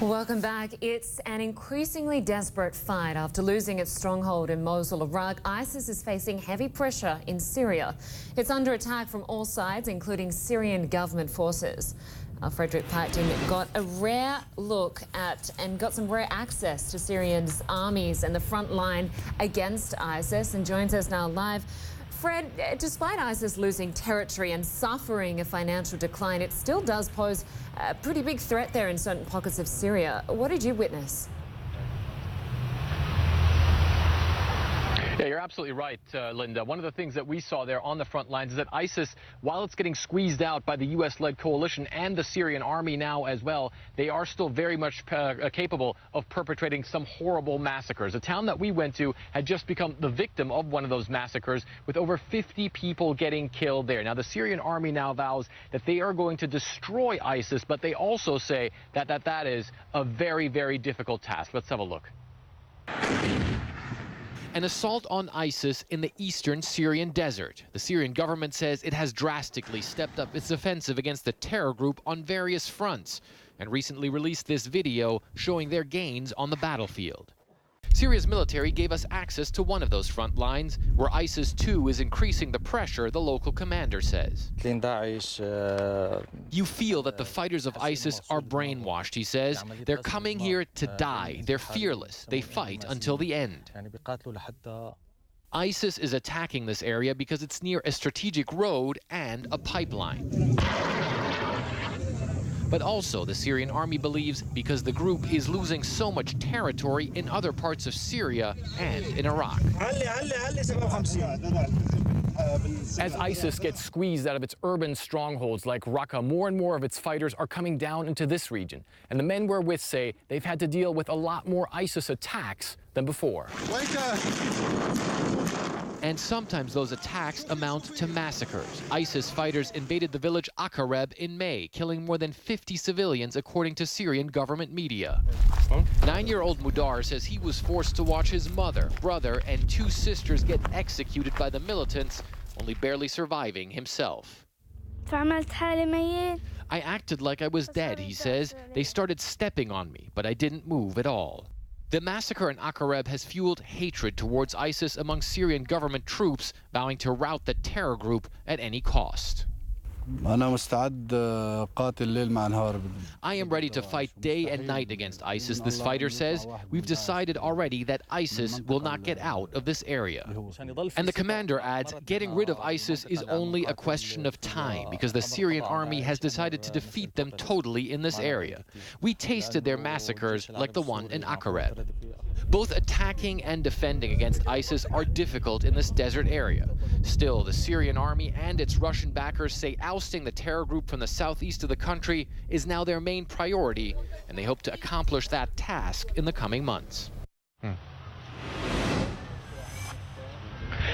Welcome back. It's an increasingly desperate fight after losing its stronghold in Mosul, Iraq. ISIS is facing heavy pressure in Syria. It's under attack from all sides, including Syrian government forces. Frederick Pleitgen got a rare look at and got some rare access to Syria's armies and the front line against ISIS and joins us now live. Fred, despite ISIS losing territory and suffering a financial decline, it still does pose a pretty big threat there in certain pockets of Syria. What did you witness? Yeah, you're absolutely right, Lynda. One of the things that we saw there on the front lines is that ISIS, while it's getting squeezed out by the U.S.-led coalition and the Syrian army now as well, they are still very much capable of perpetrating some horrible massacres. A town that we went to had just become the victim of one of those massacres, with over 50 people getting killed there. Now, the Syrian army now vows that they are going to destroy ISIS, but they also say that that is a very, very difficult task. Let's have a look. An assault on ISIS in the eastern Syrian desert. The Syrian government says it has drastically stepped up its offensive against the terror group on various fronts and recently released this video showing their gains on the battlefield. Syria's military gave us access to one of those front lines, where ISIS too is increasing the pressure, the local commander says. You feel that the fighters of ISIS are brainwashed, he says. They're coming here to die. They're fearless. They fight until the end. ISIS is attacking this area because it's near a strategic road and a pipeline. But also, the Syrian army believes because the group is losing so much territory in other parts of Syria and in Iraq. As ISIS gets squeezed out of its urban strongholds like Raqqa, more and more of its fighters are coming down into this region. And the men we're with say they've had to deal with a lot more ISIS attacks than before. And sometimes those attacks amount to massacres. ISIS fighters invaded the village Akareb in May, killing more than 50 civilians, according to Syrian government media. 9-year-old Mudar says he was forced to watch his mother, brother, and 2 sisters get executed by the militants, only barely surviving himself. I acted like I was dead, he says. They started stepping on me, but I didn't move at all. The massacre in Akareb has fueled hatred towards ISIS among Syrian government troops, vowing to rout the terror group at any cost. I am ready to fight day and night against ISIS, this fighter says. We've decided already that ISIS will not get out of this area. And the commander adds, getting rid of ISIS is only a question of time because the Syrian army has decided to defeat them totally in this area. We tasted their massacres like the one in Akareb. Both attacking and defending against ISIS are difficult in this desert area. Still, the Syrian army and its Russian backers say ousting the terror group from the southeast of the country is now their main priority, and they hope to accomplish that task in the coming months.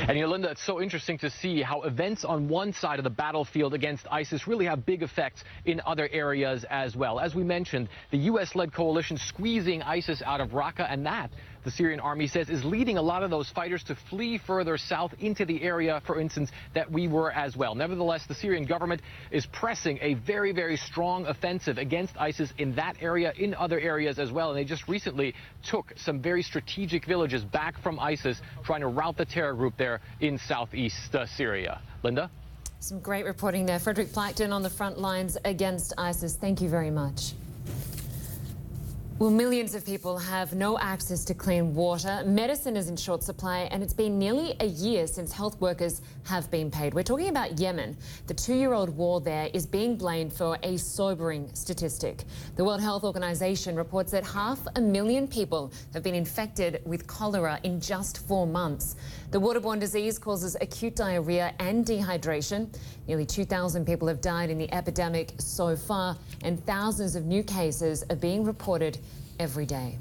And you know, Lynda, it's so interesting to see how events on one side of the battlefield against ISIS really have big effects in other areas as well. As we mentioned, the U.S.-led coalition squeezing ISIS out of Raqqa, and that, the Syrian army says, is leading a lot of those fighters to flee further south into the area, for instance, that we were as well. Nevertheless, the Syrian government is pressing a very, very strong offensive against ISIS in that area, in other areas as well. And they just recently took some very strategic villages back from ISIS, trying to rout the terror group there in southeast Syria. Lynda? Some great reporting there. Frederick Pleitgen on the front lines against ISIS. Thank you very much. Well, millions of people have no access to clean water. Medicine is in short supply, and it's been nearly a year since health workers have been paid. We're talking about Yemen. The 2-year-old war there is being blamed for a sobering statistic. The World Health Organization reports that 500,000 people have been infected with cholera in just 4 months. The waterborne disease causes acute diarrhea and dehydration. Nearly 2,000 people have died in the epidemic so far, and thousands of new cases are being reported every day.